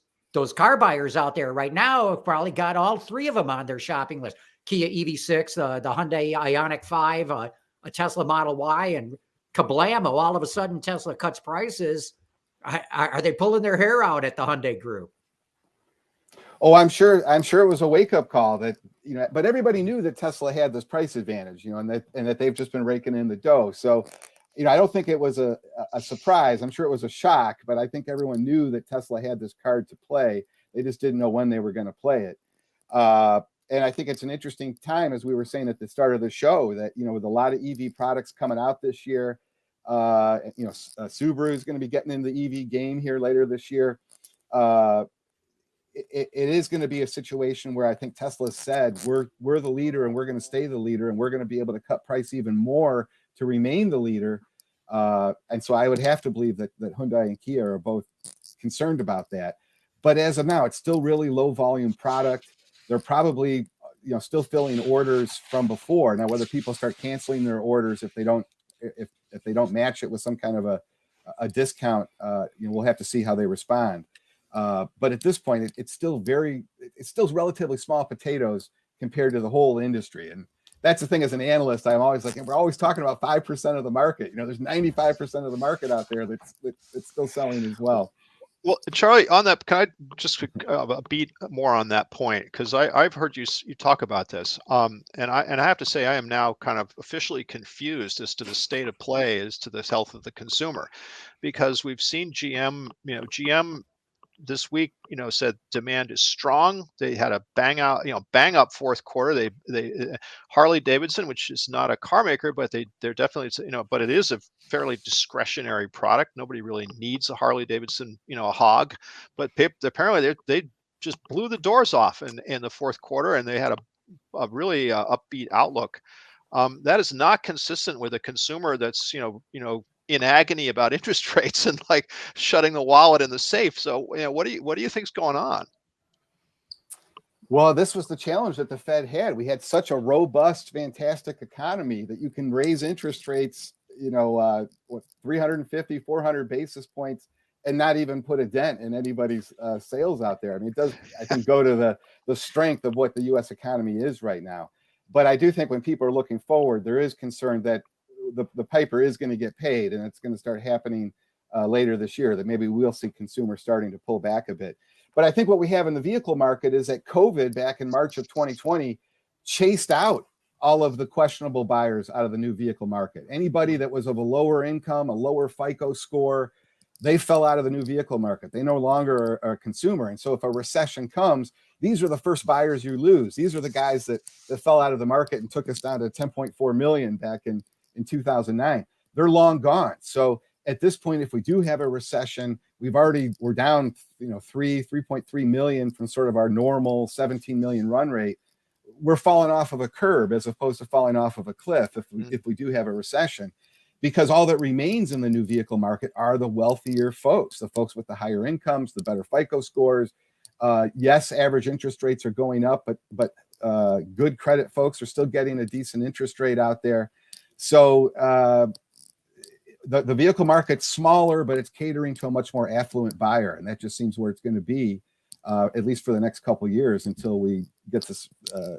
car buyers out there right now have probably got all three of them on their shopping list. Kia EV6, the Hyundai Ioniq 5, a Tesla Model Y, and kablamo, all of a sudden Tesla cuts prices. Are they pulling their hair out at the Hyundai group? Oh, I'm sure it was a wake-up call that, but everybody knew that Tesla had this price advantage, and that they've just been raking in the dough. So, I don't think it was a surprise. I'm sure it was a shock, but I think everyone knew that Tesla had this card to play. They just didn't know when they were going to play it. And I think it's an interesting time, as we were saying at the start of the show, that, with a lot of EV products coming out this year, Subaru is going to be getting in the EV game here later this year. It is going to be a situation where I think Tesla said, we're the leader and we're going to stay the leader, and we're going to be able to cut price even more to remain the leader. And so I would have to believe that Hyundai and Kia are both concerned about that. But as of now, it's still really low volume product. They're probably, still filling orders from before. Now, whether people start canceling their orders if they don't match it with some kind of a discount, we'll have to see how they respond. But at this point, it's still relatively small potatoes compared to the whole industry. And that's the thing, as an analyst, I'm always like, we're always talking about 5% of the market. There's 95% of the market out there that's still selling as well. Well, Charlie, on that, can I just beat more on that point? Because I've heard you talk about this, and I have to say I am now kind of officially confused as to the state of play as to the health of the consumer, because we've seen GM this week, said demand is strong. They had a bang up fourth quarter. They Harley Davidson, which is not a car maker, but they're definitely, but it is a fairly discretionary product. Nobody really needs a Harley Davidson, a hog, but apparently they just blew the doors off in the fourth quarter, and they had a really upbeat outlook. That is not consistent with a consumer that's, in agony about interest rates and like shutting the wallet in the safe. So, what do you think's going on? Well, this was the challenge that the Fed had. We had such a robust, fantastic economy that you can raise interest rates, 350, 400 basis points and not even put a dent in anybody's sales out there. I mean, it does, I think, go to the strength of what the U.S. economy is right now. But I do think when people are looking forward, there is concern that the piper is going to get paid, and it's going to start happening later this year, that maybe we'll see consumers starting to pull back a bit. But I think what we have in the vehicle market is that COVID back in March of 2020 chased out all of the questionable buyers out of the new vehicle market. Anybody that was of a lower income, a lower FICO score, they fell out of the new vehicle market. They no longer are a consumer. And so if a recession comes, these are the first buyers you lose. These are the guys that fell out of the market and took us down to 10.4 million back in 2009. They're long gone. So at this point, if we do have a recession, we're down, 3.3 million from sort of our normal 17 million run rate. We're falling off of a curb as opposed to falling off of a cliff if we do have a recession, because all that remains in the new vehicle market are the wealthier folks, the folks with the higher incomes, the better FICO scores. Yes, average interest rates are going up, but good credit folks are still getting a decent interest rate out there. So the vehicle market's smaller, but it's catering to a much more affluent buyer, and that just seems where it's going to be, at least for the next couple of years, until we get this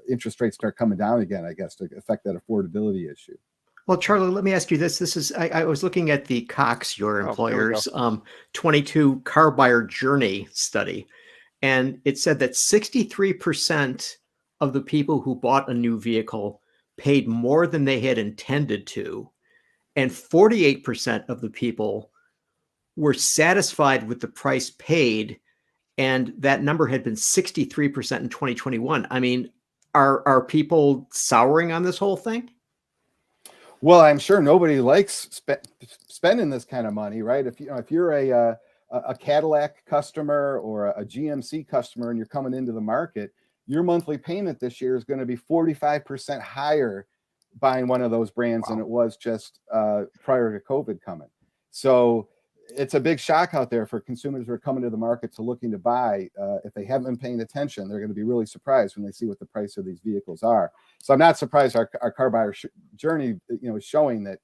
interest rates start coming down again, I guess, to affect that affordability issue. Well, Charlie, let me ask you this. This is, I was looking at the Cox, your employer's 22 car buyer journey study, and it said that 63% of the people who bought a new vehicle paid more than they had intended to, and 48% of the people were satisfied with the price paid, and that number had been 63% in 2021. I mean, are people souring on this whole thing? Well, I'm sure nobody likes spending this kind of money, right? If you're a Cadillac customer or a GMC customer and you're coming into the market, your monthly payment this year is going to be 45% higher buying one of those brands than it was just prior to COVID coming. So it's a big shock out there for consumers who are coming to the market to looking to buy. If they haven't been paying attention, they're going to be really surprised when they see what the price of these vehicles are. So I'm not surprised our car buyer journey, is showing that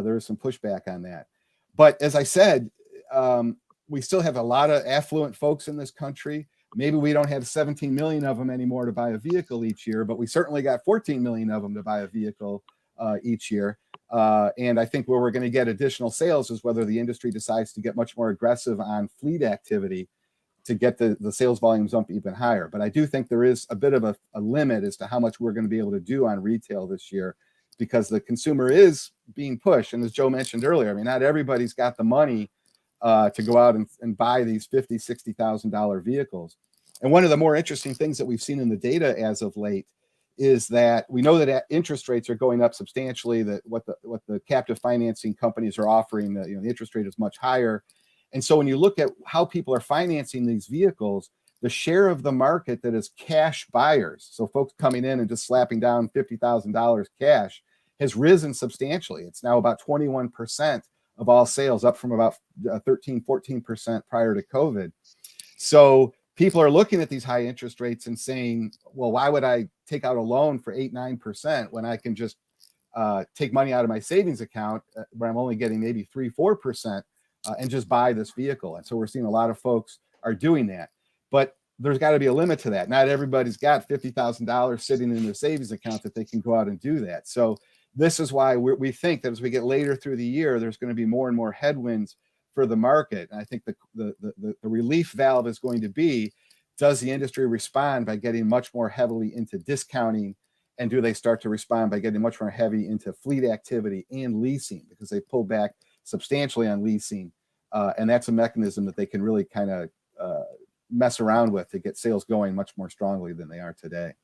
there is some pushback on that. But as I said, we still have a lot of affluent folks in this country. Maybe we don't have 17 million of them anymore to buy a vehicle each year, but we certainly got 14 million of them to buy a vehicle each year. And I think where we're going to get additional sales is whether the industry decides to get much more aggressive on fleet activity to get the sales volumes up even higher. But I do think there is a bit of a limit as to how much we're going to be able to do on retail this year, because the consumer is being pushed. And as Joe mentioned earlier, I mean, not everybody's got the money to go out and buy these $50,000, $60,000 vehicles. And one of the more interesting things that we've seen in the data as of late is that we know that interest rates are going up substantially, that what the captive financing companies are offering, the interest rate is much higher. And so when you look at how people are financing these vehicles, the share of the market that is cash buyers, so folks coming in and just slapping down $50,000 cash, has risen substantially. It's now about 21% of all sales, up from about 13, 14% prior to COVID. So people are looking at these high interest rates and saying, well, why would I take out a loan for 8, 9% when I can just take money out of my savings account where I'm only getting maybe 3, 4% and just buy this vehicle? And so we're seeing a lot of folks are doing that. But there's got to be a limit to that. Not everybody's got $50,000 sitting in their savings account that they can go out and do that. So this is why we think that as we get later through the year, there's going to be more and more headwinds for the market. And I think the relief valve is going to be, does the industry respond by getting much more heavily into discounting? And do they start to respond by getting much more heavy into fleet activity and leasing, because they pulled back substantially on leasing? And that's a mechanism that they can really kind of mess around with to get sales going much more strongly than they are today.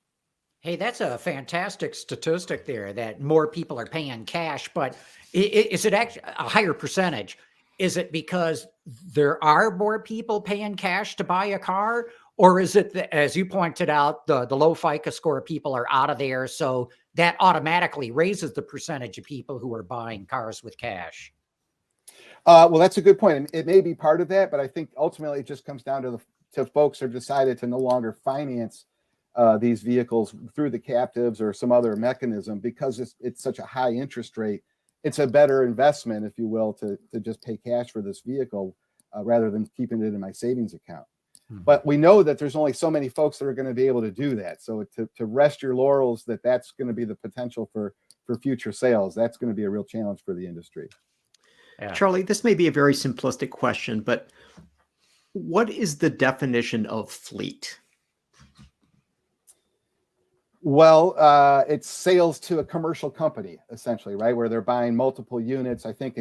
Hey, that's a fantastic statistic there, that more people are paying cash, but is it actually a higher percentage? Is it because there are more people paying cash to buy a car? Or is it that, as you pointed out, the low FICO score people are out of there, so that automatically raises the percentage of people who are buying cars with cash? Well, that's a good point. It may be part of that, but I think ultimately it just comes down to folks who have decided to no longer finance these vehicles through the captives or some other mechanism, because it's such a high interest rate. It's a better investment, if you will, to just pay cash for this vehicle rather than keeping it in my savings account. Mm-hmm. But we know that there's only so many folks that are going to be able to do that. So to rest your laurels that that's going to be the potential for future sales, that's going to be a real challenge for the industry. Yeah. Charlie, this may be a very simplistic question, but what is the definition of fleet? Well, it's sales to a commercial company, essentially, right? Where they're buying multiple units. I think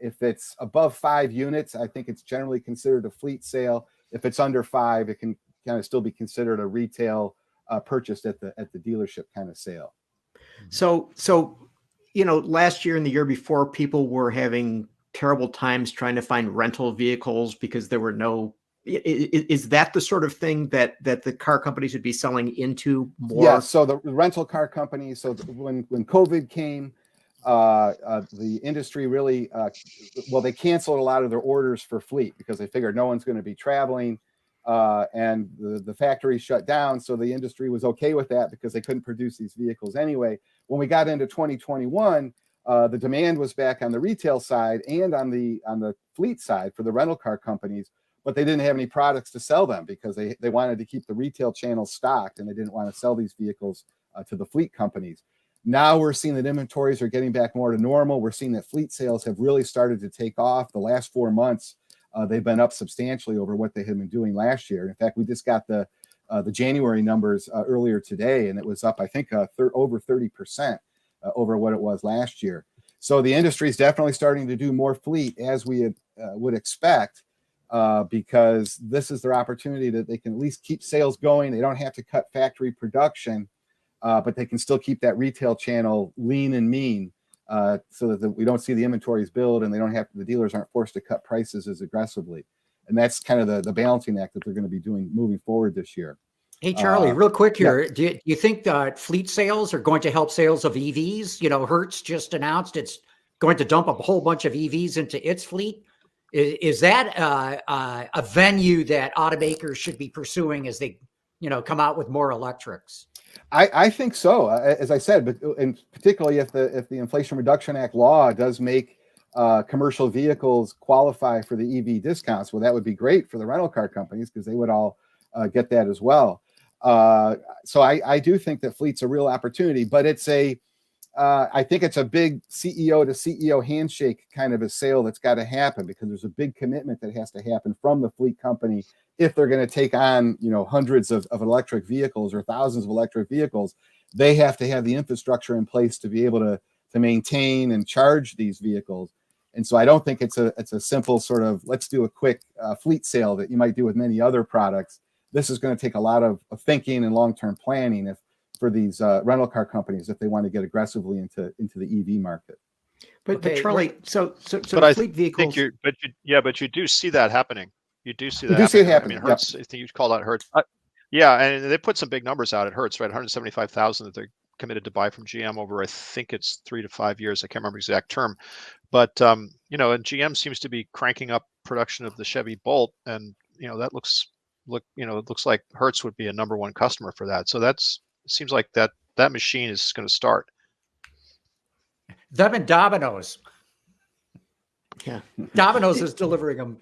if it's above 5 units, I think it's generally considered a fleet sale. If it's under 5, it can kind of still be considered a retail purchase at the dealership kind of sale. So, last year and the year before, people were having terrible times trying to find rental vehicles because there were no. Is that the sort of thing that the car companies would be selling into more? Yeah. So the rental car companies. So when COVID came, the industry really, they canceled a lot of their orders for fleet because they figured no one's going to be traveling, and the factory shut down. So the industry was okay with that because they couldn't produce these vehicles anyway. When we got into 2021, the demand was back on the retail side and on the fleet side for the rental car companies, but they didn't have any products to sell them because they wanted to keep the retail channel stocked and they didn't want to sell these vehicles to the fleet companies. Now we're seeing that inventories are getting back more to normal. We're seeing that fleet sales have really started to take off. The last 4 months, they've been up substantially over what they had been doing last year. In fact, we just got the January numbers earlier today, and it was up, I think, over 30% over what it was last year. So the industry is definitely starting to do more fleet as we would expect, because this is their opportunity that they can at least keep sales going. They don't have to cut factory production, but they can still keep that retail channel lean and mean, so that we don't see the inventories build and the dealers aren't forced to cut prices as aggressively. And that's kind of the balancing act that they're going to be doing moving forward this year. Hey, Charlie, real quick here. Yeah. Do you think that fleet sales are going to help sales of EVs? Hertz just announced it's going to dump a whole bunch of EVs into its fleet. Is that a venue that automakers should be pursuing as they, come out with more electrics? I think so. As I said, and particularly if the Inflation Reduction Act law does make commercial vehicles qualify for the EV discounts, well, that would be great for the rental car companies because they would all get that as well. So I do think that fleet's a real opportunity, but I think it's a big CEO to CEO handshake kind of a sale that's got to happen because there's a big commitment that has to happen from the fleet company if they're going to take on, hundreds of electric vehicles or thousands of electric vehicles. They have to have the infrastructure in place to be able to maintain and charge these vehicles. And so I don't think it's a simple sort of let's do a quick fleet sale that you might do with many other products. This is going to take a lot of thinking and long-term planning for these rental car companies if they want to get aggressively into the EV market. But Charlie, so but fleet vehicles. But you do see that happening. You do see that. You do see it happening. I mean, Hertz. I think you call that Hertz. Yeah, and they put some big numbers out at Hertz, right? 175,000 that they're committed to buy from GM over, I think it's 3 to 5 years. I can't remember the exact term, but and GM seems to be cranking up production of the Chevy Bolt, and that looks like Hertz would be a number one customer for that. So it seems like that machine is going to start. Them and Domino's. Yeah, Domino's is delivering them.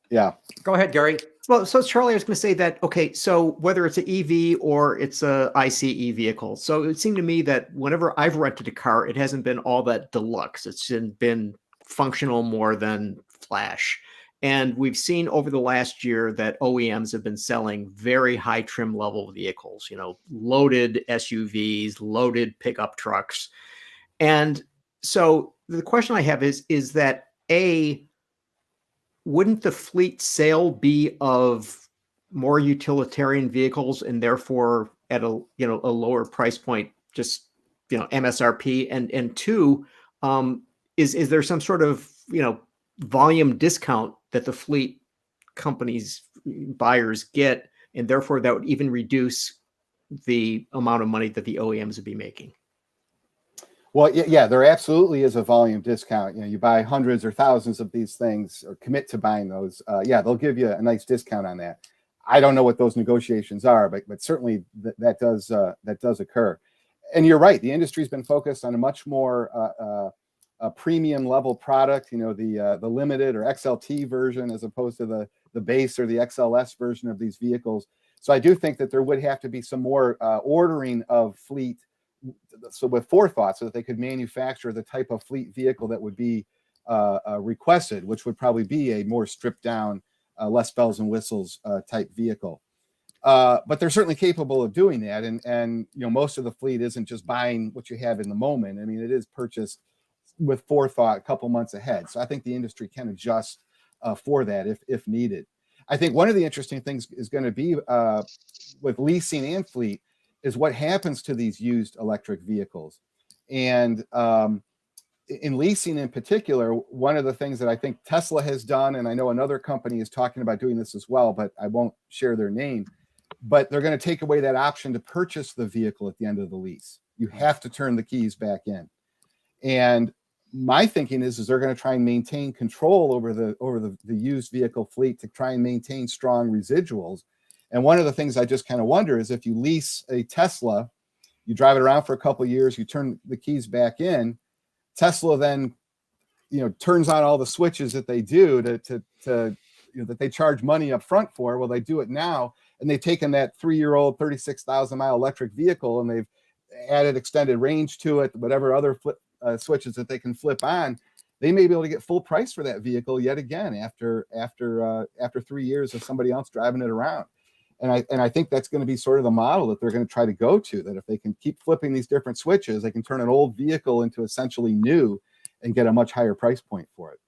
Yeah. Go ahead, Gary. Well, so Charlie, I was going to say that, okay, so whether it's an EV or it's a ICE vehicle, so it seemed to me that whenever I've rented a car, it hasn't been all that deluxe. It's been functional more than flash. And we've seen over the last year that OEMs have been selling very high trim level vehicles, loaded SUVs, loaded pickup trucks. And so the question I have is that wouldn't the fleet sale be of more utilitarian vehicles and therefore at a lower price point, just MSRP? And two, is there some sort of volume discount that the fleet companies buyers get, and therefore that would even reduce the amount of money that the OEMs would be making? Well, yeah, there absolutely is a volume discount. You buy hundreds or thousands of these things or commit to buying those. They'll give you a nice discount on that. I don't know what those negotiations are, but certainly that does occur. And you're right. The industry's been focused on a much more a premium level product. The limited or XLT version as opposed to the base or the XLS version of these vehicles. So I do think that there would have to be some more ordering of fleet. So with forethought, so that they could manufacture the type of fleet vehicle that would be requested, which would probably be a more stripped down, less bells and whistles type vehicle. But they're certainly capable of doing that. And most of the fleet isn't just buying what you have in the moment. I mean, it is purchased with forethought a couple months ahead. So I think the industry can adjust for that if needed. I think one of the interesting things is going to be with leasing and fleet is what happens to these used electric vehicles. And in leasing in particular, one of the things that I think Tesla has done, and I know another company is talking about doing this as well, but I won't share their name, but they're going to take away that option to purchase the vehicle at the end of the lease. You have to turn the keys back in. And my thinking is they're going to try and maintain control over the used vehicle fleet to try and maintain strong residuals. And one of the things I just kind of wonder is if you lease a Tesla, you drive it around for a couple of years, you turn the keys back in, Tesla then, turns on all the switches that they do to that they charge money up front for. Well, they do it now, and they've taken that 3-year-old 36,000 mile electric vehicle and they've added extended range to it, whatever other switches that they can flip on. They may be able to get full price for that vehicle yet again after 3 years of somebody else driving it around. And I think that's going to be sort of the model that they're going to try to go to, that if they can keep flipping these different switches, they can turn an old vehicle into essentially new and get a much higher price point for it.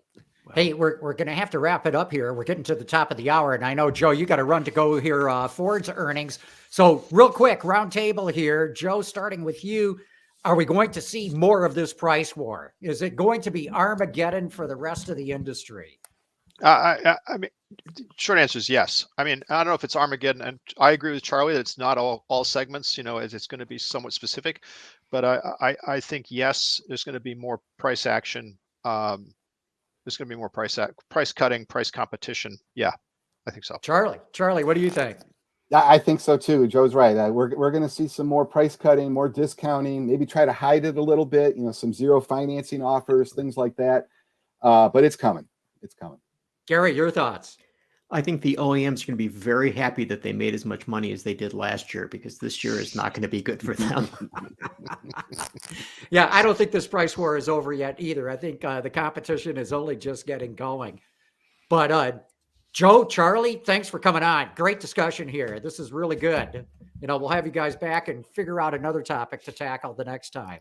Hey, we're going to have to wrap it up here. We're getting to the top of the hour, and I know, Joe, you got to run to go hear Ford's earnings. So real quick, round table here. Joe, starting with you, are we going to see more of this price war? Is it going to be Armageddon for the rest of the industry? I mean, short answer is yes. I mean, I don't know if it's Armageddon, and I agree with Charlie that it's not all segments. It's going to be somewhat specific, but I think yes, there's going to be more price action. There's going to be more price cutting, price competition. Yeah, I think so. Charlie, what do you think? I think so too. Joe's right. We're going to see some more price cutting, more discounting, maybe try to hide it a little bit, some zero financing offers, things like that. But it's coming. It's coming. Gary, your thoughts? I think the OEMs are going to be very happy that they made as much money as they did last year, because this year is not going to be good for them. Yeah, I don't think this price war is over yet either. I think the competition is only just getting going. But Joe, Charlie, thanks for coming on. Great discussion here. This is really good. We'll have you guys back and figure out another topic to tackle the next time.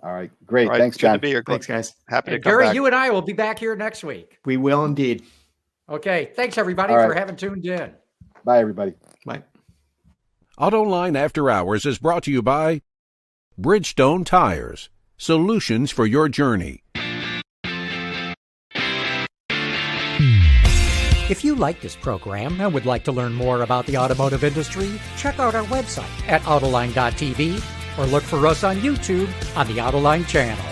All right. Great. All right, thanks, John. Good to be here. Thanks, guys. Happy to And come Gary, back. you and I will be back here next week. We will indeed. Okay. Thanks, everybody, All right. for having tuned in. Bye, everybody. Bye. Autoline After Hours is brought to you by Bridgestone Tires, solutions for your journey. If you like this program and would like to learn more about the automotive industry, check out our website at autoline.tv or look for us on YouTube on the Autoline channel.